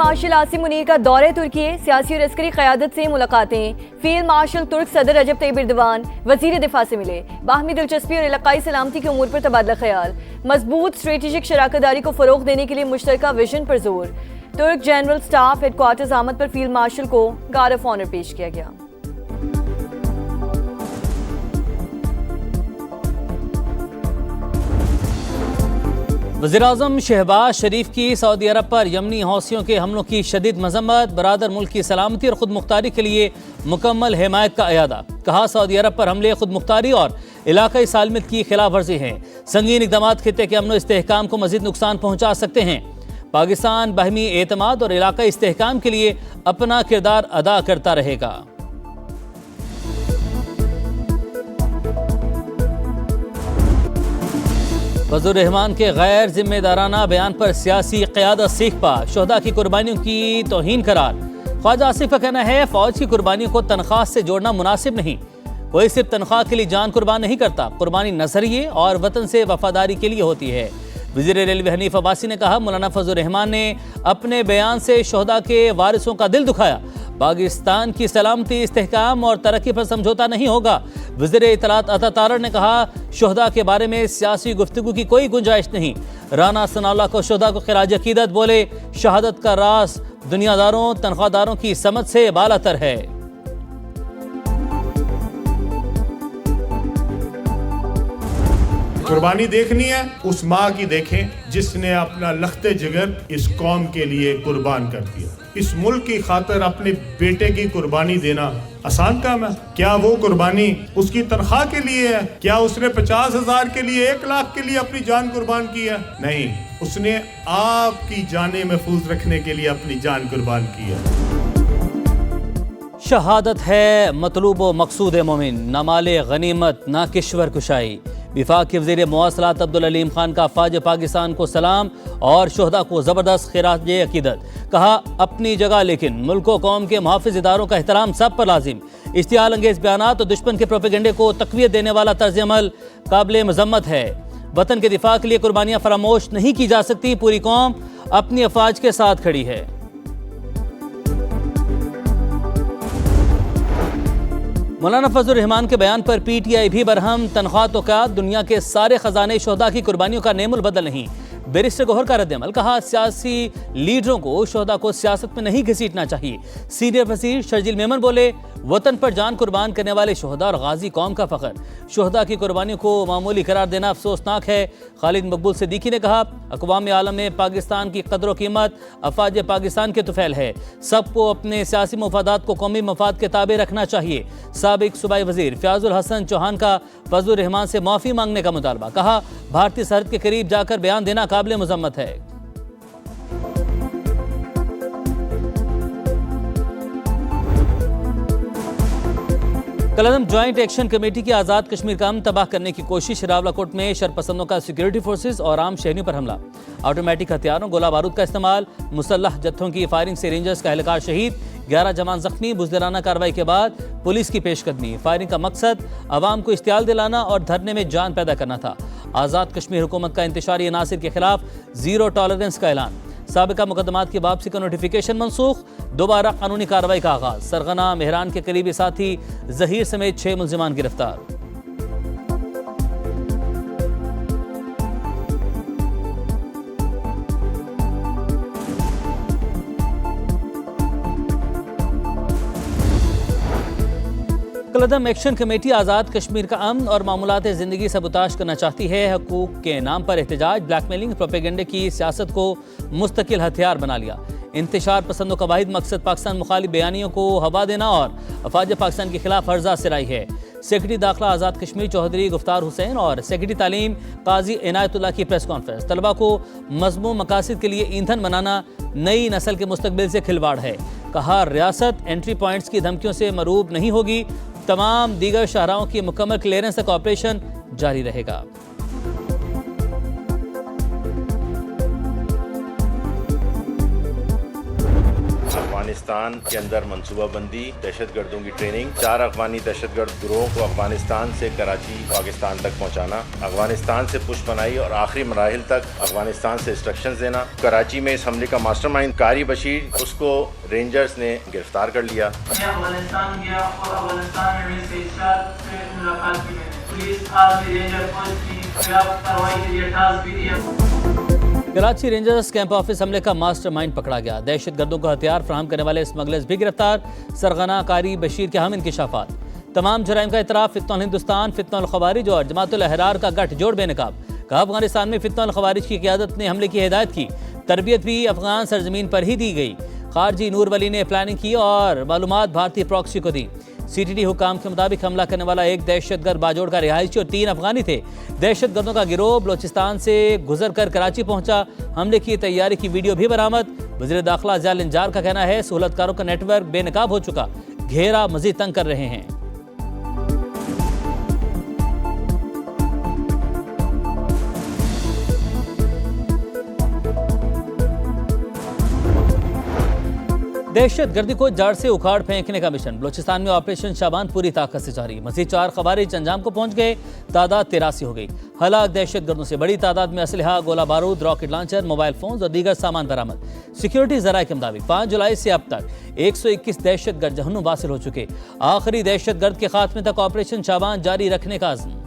Martial Asim Munir का दौरे तुर्की, सियासी और अस्करी क़यादत से मुलाकातें। फील्ड मार्शल तुर्क सदर रजब तैयब एर्दोगान वज़ीर दिफा से मिले। बाहमी दिलचस्पी और इलाकाई सलामती के उमूर पर तबादला ख्याल। मजबूत स्ट्रेटेजिक शराकतदारी को फ़रोग़ देने के लिए मुश्तरका विजन पर जोर। तुर्क जनरल स्टाफ हेडक्वार्टर्स आमद पर फील्ड मार्शल को गार्ड ऑफ ऑनर पेश किया गया। वज़ीर-ए-आज़म शहबाज शरीफ की सऊदी अरब पर यमनी हौसियों के हमलों की शदीद मजम्मत। बरादर मुल्क की सलामती और खुद मुख्तारी के लिए मुकम्मल हिमायत का अयादा। कहा, सऊदी अरब पर हमले खुद मुख्तारी और इलाकाई सालमियत की खिलाफ वर्जी हैं। संगीन इक़दाम खित्ते के अमन और इस्तेहकाम को मज़ीद नुकसान पहुँचा सकते हैं। पाकिस्तान बाहमी एतमाद और इलाकाई इस्तेहकाम के लिए अपना किरदार अदा करता रहेगा। फजलुर रहमान के गैर जिम्मेदाराना बयान पर सियासी क़यादत सीख पा। शोहदा की कुर्बानियों की तौहीन करार। ख्वाजा आसिफ का कहना है, फौज की कुर्बानियों को तनख्वाह से जोड़ना मुनासिब नहीं। कोई सिर्फ तनख्वाह के लिए जान कुर्बान नहीं करता। कुर्बानी नजरिए और वतन से वफादारी के लिए होती है। वज़ीर रेलवे हनीफ अब्बासी ने कहा, मौलाना फजलुर रहमान ने अपने बयान से शोहदा के वारिसों का दिल दुखाया। पाकिस्तान की सलामती, इस्तेहकाम और तरक्की पर समझौता नहीं होगा। वज़ीर इत्तलात अता तारड़ ने कहा, शोहदा के बारे में सियासी गुफ्तगू की कोई गुंजाइश नहीं। राना सनाउल्लाह को शोहदा को खिराज अकीदत बोले, शहादत का राज दुनियादारों तनख्वाहदारों की समझ से बालातर है। कुर्बानी देखनी है, उस माँ की देखें जिसने अपना लख्ते जिगर इस कौम के लिए कुर्बान कर दिया। इस मुल्क की खातिर अपने बेटे की कुर्बानी देना आसान काम है? क्या वो कुर्बानी उसकी तनख्वाह के लिए है? क्या उसने 50,000 के लिए, 1 लाख के लिए अपनी जान कुर्बान की है? नहीं, उसने आपकी जाने महफूज रखने के लिए अपनी जान कुर्बान की है। शहादत है मतलूब व मकसूद मोमिन, न माले गनीमत न किश्वर कुशाई। विफाक के वज़ीर मवासलात अब्दुल अलीम खान का फ़ौज पाकिस्तान को सलाम और शोहदा को ज़बरदस्त खिराज अकीदत। कहा, अपनी जगह लेकिन मुल्क व कौम के मुहाफ़िज़ इदारों का एहतराम सब पर लाजिम। इश्तियाल अंगेज़ बयानात और दुश्मन के प्रोपेगेंडे को तक़वियत देने वाला तर्ज़ अमल काबिल मज़म्मत है। वतन के दिफा के लिए कुर्बानियाँ फरामोश नहीं की जा सकती। पूरी कौम अपनी अफ़वाज के साथ खड़ी है। मौलाना फजलुर रहमान के बयान पर PTI भी बरहम। तनख्वाह तो क्या, दुनिया के सारे खजाने शोहदा की कुर्बानियों का नेमुल बदल नहीं। बैरिस्टर गौहर का रद्द-ए-अमल। कहा, सियासी लीडरों को शोहदा को सियासत में नहीं घसीटना चाहिए। सीनियर वज़ीर शर्जील मेमन बोले, वतन पर जान कुर्बान करने वाले शोहदा और गाजी कौम का फ़ख्र। शोहदा की कुर्बानियों को मामूली करार देना अफसोसनाक है। खालिद मकबूल सिद्दीकी ने कहा, अक़वाम आलम में पाकिस्तान की कदर व कीमत अफवाज पाकिस्तान के तुफैल है। सबको अपने सियासी मफादात को कौमी मफाद के ताबे रखना चाहिए। साबिक सूबाई वज़ीर फ़याज़ुल हसन चौहान का फजलुर रहमान से माफ़ी मांगने का मुतालबा। कहा, भारतीय सरहद के करीब जाकर बयान देना काबिल मज़म्मत है। कलअदम ज्वाइंट एक्शन कमेटी की आज़ाद कश्मीर का अमन तबाह करने की कोशिश। रावलाकोट में शरपसंदों का सिक्योरिटी फोर्सेज और आम शहरियों पर हमला। ऑटोमेटिक हथियारों, गोला बारूद का इस्तेमाल, मुसल्लह जत्थों की फायरिंग से रेंजर्स का एहलकार शहीद, 11 जवान जख्मी। बुज़दिलाना कार्रवाई के बाद पुलिस की पेशकदमी। फायरिंग का मकसद अवाम को इश्तियाल दिलाना और धरने में जान पैदा करना था। आज़ाद कश्मीर हुकूमत का इंतशारी अनासिर के खिलाफ ज़ीरो टॉलरेंस का ऐलान। साबिका मुकदमात की वापसी का नोटिफिकेशन मनसूख। दोबारा कानूनी कार्रवाई का आगाज। सरगना मेहरान के करीबी साथी जहीर समेत 6 मुल्जिमान गिरफ्तार। कलअदम एक्शन कमेटी आज़ाद कश्मीर का अमन और मामूलात ज़िंदगी सबूताश करना चाहती है। हकूक़ के नाम पर एहतजाज, ब्लैकमेलिंग, प्रोपेगेंडे की सियासत को मुस्तकिल हथियार बना लिया। इंतशार पसंदों का वाहिद मकसद पाकिस्तान मुखालिफ बयानियों को हवा देना और अफवाज पाकिस्तान के खिलाफ हर्जा सिराई है। सेक्रेटरी दाखिला आज़ाद कश्मीर चौधरी गुफ्तार हुसैन और सेक्रेटरी तालीम काजी इनायतुल्लाह की प्रेस कॉन्फ्रेंस। तलबा को मज़मूम मकासद के लिए ईंधन बनाना नई नस्ल के मुस्तकबिल से खिलवाड़ है। कहा, रियासत एंट्री पॉइंट्स की धमकियों से मरूब नहीं होगी। तमाम दीगर शाहराओं की मुकम्मल क्लियरेंस तक ऑपरेशन जारी रहेगा। अफगानिस्तान के अंदर मनसूबाबंदी, दहशतगर्दों की ट्रेनिंग, 4 अफगानी दहशतगर्द गिरोह को अफगानिस्तान से कराची पाकिस्तान तक पहुँचाना, अफगानिस्तान से पुष्पनाई और आखिरी मराहिल तक अफगानिस्तान से इंस्ट्रक्शंस देना। कराची में इस हमले का मास्टरमाइंड कारी बशीर, उसको रेंजर्स ने गिरफ्तार कर लिया। अफगानिस्तान गया और अफगानिस्तान में से मुलाकात की। पुलिस आर्मी रेंजर फोर्स की व्यापक कार्रवाई के लिए टास्क भी दिया। कराची रेंजर्स कैंप ऑफिस हमले का मास्टरमाइंड पकड़ा गया। दहशतगर्दों को हथियार फराहम करने वाले स्मगलर्स भी गिरफ्तार। सरगना कारी बशीर के अहम इंकशाफात। तमाम जराइम का इतराफ फित्नुल हिंदुस्तान, फित्नुल खवारिज और जमातुल अहरार का गठजोड़ बेनकाब। कहा अफगानिस्तान में फित्नुल खवारिज की क़यादत ने हमले की हिदायत की। तरबियत भी अफगान सरजमीन पर ही दी गई। खारजी नूर वली ने प्लानिंग की और मालूमात भारतीय प्रॉक्सी को दी। सीटीडी हुकाम के मुताबिक हमला करने वाला एक दहशतगर्द बाजोड़ का रिहायशी और 3 अफगानी थे। दहशतगर्दों का गिरोह बलोचिस्तान से गुजर कर कराची पहुंचा। हमले की तैयारी की वीडियो भी बरामद। वज़ीर दाखिला ज़िया लिंजार का कहना है सहूलतकारों का नेटवर्क बेनकाब हो चुका, घेरा मजीद तंग कर रहे हैं। दहशतगर्दी को जड़ से उखाड़ फेंकने का मिशन। बलोचिस्तान में ऑपरेशन शाबान पूरी ताकत से जारी। मजीद 4 खवारिज अंजाम को पहुंच गए। तादाद 83 हो गई। हलाक दहशतगर्दों से बड़ी तादाद में असलहा, गोला बारूद, रॉकेट लॉन्चर, मोबाइल फोन और दीगर सामान बरामद। सिक्योरिटी जराये के मुताबिक 5 जुलाई से अब तक 121 दहशतगर्द जहन्नुम वासिल हो चुके। आखिरी दहशतगर्द के खात्मे तक ऑपरेशन शाबान जारी रखने का अज़्म।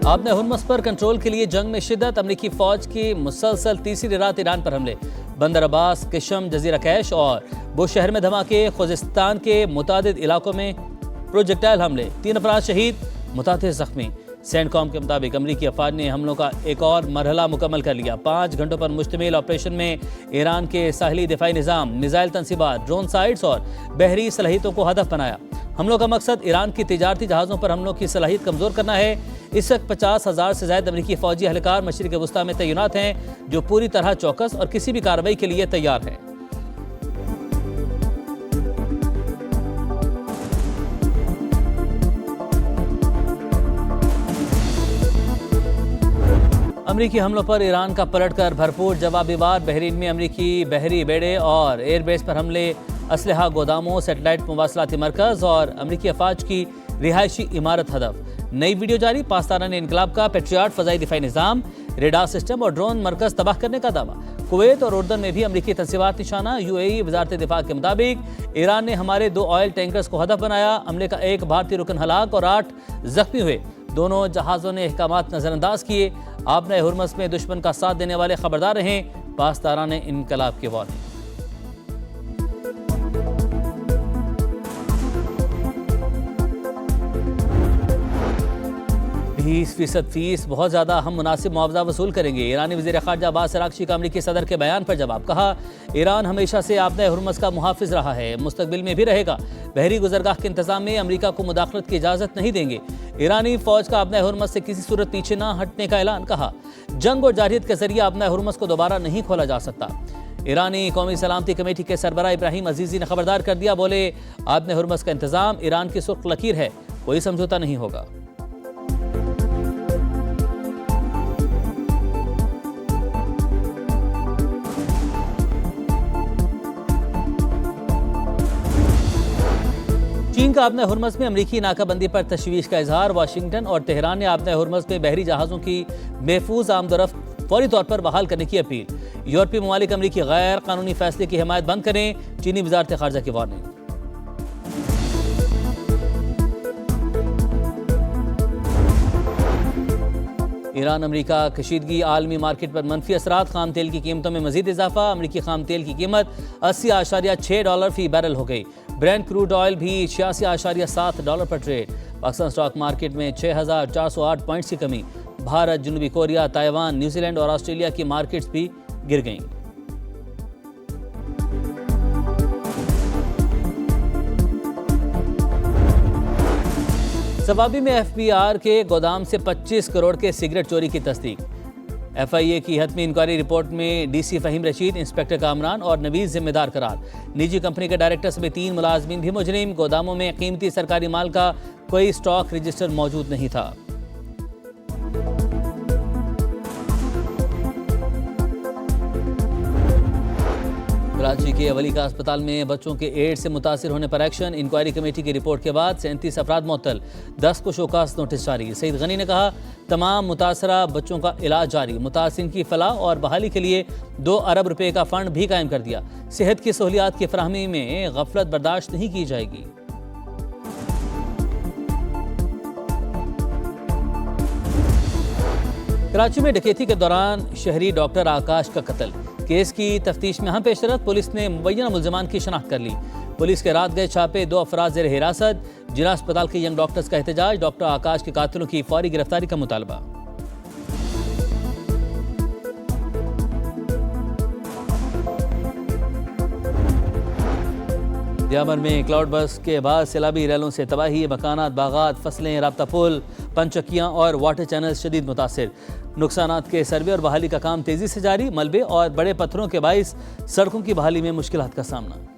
आपने हुर्मुज़ पर कंट्रोल के लिए जंग में शिद्दत। अमरीकी फौज की मुसलसल तीसरी रात ईरान पर हमले। बंदर अब्बास, किशम, जजीरा कैश और बुशहर में धमाके। खुजिस्तान के मुतादिद इलाकों में प्रोजेक्टाइल हमले। 3 अफराद शहीद, मुतादिद जख्मी। सेंटकॉम के मुताबिक अमरीकी अफवाज ने हमलों का एक और मरहला मुकम्मल कर लिया। 5 घंटों पर मुश्तमिल ऑपरेशन में ईरान के साहिली दिफाई निज़ाम, मिसाइल तनसीबात, ड्रोन साइट्स और बहरी सलाहियतों को हदफ बनाया। हमलों का मकसद ईरान की तिजारती जहाज़ों पर हमलों की सलाहियत कमज़ोर करना है। इस वक्त 50,000 से ज़्यादा अमरीकी फ़ौजी एहलकार मशरिक़ वस्ता में तैनात हैं, जो पूरी तरह चौकस और किसी भी कार्रवाई के लिए तैयार हैं। अमरीकी हमलों पर ईरान का पलटकर भरपूर जवाबी वार। बहरीन में अमरीकी बहरी बेड़े और एयरबेस पर हमले। असलहा गोदामों, सेटेलाइट मवासलाती मरकज़ और अमरीकी अफवाज की रिहायशी इमारत हदफ। नई वीडियो जारी। पाकिस्तान ने इनकलाब का पेट्रियाट फ़ज़ाई दिफाई निज़ाम, रेडार सिस्टम और ड्रोन मरकज़ तबाह करने का दावा। कुवैत और उर्दन में भी अमरीकी तनसीबात निशाना। UAE वज़ारत दिफा के मुताबिक ईरान ने हमारे 2 ऑयल टैंकर्स को हदफ बनाया। हमले का एक भारतीय रुकन हलाक और 8 जख्मी हुए। दोनों जहाज़ों ने अहकामात नज़रअंदाज किए। आपने हुर्मुज़ में दुश्मन का साथ देने वाले खबरदार रहें। पाकिस्तान ने इनकलाब की वार्निंग। 20% फीस बहुत ज़्यादा, हम मुनासिब मुआवजा वसूल करेंगे। ईरानी वज़ीर ख़ारजा अब्बास अराग़ची का अमरीकी सदर के बयान पर जवाब। कहा ईरान हमेशा से आपने हुर्मुज़ का मुहाफ़िज़ रहा है, मुस्तक़बिल में भी रहेगा। बहरी गुज़रगाह के इंतज़ाम में अमरीका को मुदाखलत की इजाज़त नहीं देंगे। ईरानी फ़ौज का आपने हुर्मुज़ से किसी सूरत पीछे न हटने का ऐलान। कहा जंग और जारहियत के ज़रिए आपने हुर्मुज़ को दोबारा नहीं खोला जा सकता। ईरानी कौमी सलामती कमेटी के सरबराह इब्राहिम अजीज़ी ने खबरदार कर दिया। बोले आपने हुर्मुज़ का इंतज़ाम ईरान की सुर्ख लकीर है, कोई समझौता नहीं होगा। चीन का आपने हुर्मुज़ में अमरीकी नाकाबंदी पर तशवीश का इजहार। वाशिंगटन और तेहरान ने आपने हुर्मुज़ में बहरी जहाज़ों की महफूज आमदोरफ्त फौरी तौर पर बहाल करने की अपील। यूरोपीय ममालिक अमरीकी गैर कानूनी फैसले की हिमायत बंद करें। चीनी वज़ारत ख़ारजा की वार्निंग। ईरान अमरीका कशीदगी आलमी मार्केट पर मनफी असरात। खाम तेल की कीमतों में मजीद इजाफा। अमरीकी खाम तेल की कीमत $80.6 फी बैरल हो गई। ब्रेंट क्रूड ऑयल भी $86.7 पर ट्रेड। पाकिस्तान स्टॉक मार्केट में 6,408 पॉइंट्स की कमी। भारत, जनूबी कोरिया, ताइवान, न्यूजीलैंड और ऑस्ट्रेलिया की मार्केट्स भी गिर गईं। सवाबी में FBR के गोदाम से 25 करोड़ के सिगरेट चोरी की तस्दीक। FIA की हतमी इंक्वायरी रिपोर्ट में DC फ़हीम रशीद, इंस्पेक्टर कामरान और नवीज़ जिम्मेदार करार। निजी कंपनी के डायरेक्टर समेत 3 मुलाजमीन भी मुजरिम। गोदामों में कीमती सरकारी माल का कोई स्टॉक रजिस्टर मौजूद नहीं था। कराची के अवली का अस्पताल में बच्चों के एड्स से मुतासिर होने पर एक्शन। इंक्वायरी कमेटी की रिपोर्ट के बाद 37 अफराद मुअत्तल, 10 को शोकास नोटिस जारी। सईद गनी ने कहा तमाम मुतासरा बच्चों का इलाज जारी। मुतासिरीन की फलाह और बहाली के लिए 2 अरब रुपए का फंड भी कायम कर दिया। सेहत की सहूलियात की फराहमी में गफलत बर्दाश्त नहीं की जाएगी। कराची में डकैती के दौरान शहरी डॉक्टर आकाश का कत्ल। केस की तफ्तीश में अहम पेशरफ, पुलिस ने मुबैना मुल्ज़मान की शनाख्त कर ली। पुलिस के रात गए छापे, 2 अफराद ज़ेर हिरासत। जिला अस्पताल के यंग डॉक्टर्स का एहतजाज, डॉक्टर आकाश के कातिलों की फौरी गिरफ्तारी का मुतालबा। दियामर में क्लाउड बस के बाद सैलाबी रैलों से तबाही, मकानात, बागात, फसलें, राब्ता पुल, पंचक्कियाँ और वाटर चैनल शदीद मुतासिर। नुकसानात के सर्वे और बहाली का काम तेज़ी से जारी। मलबे और बड़े पत्थरों के बाइस सड़कों की बहाली में मुश्किलात का सामना।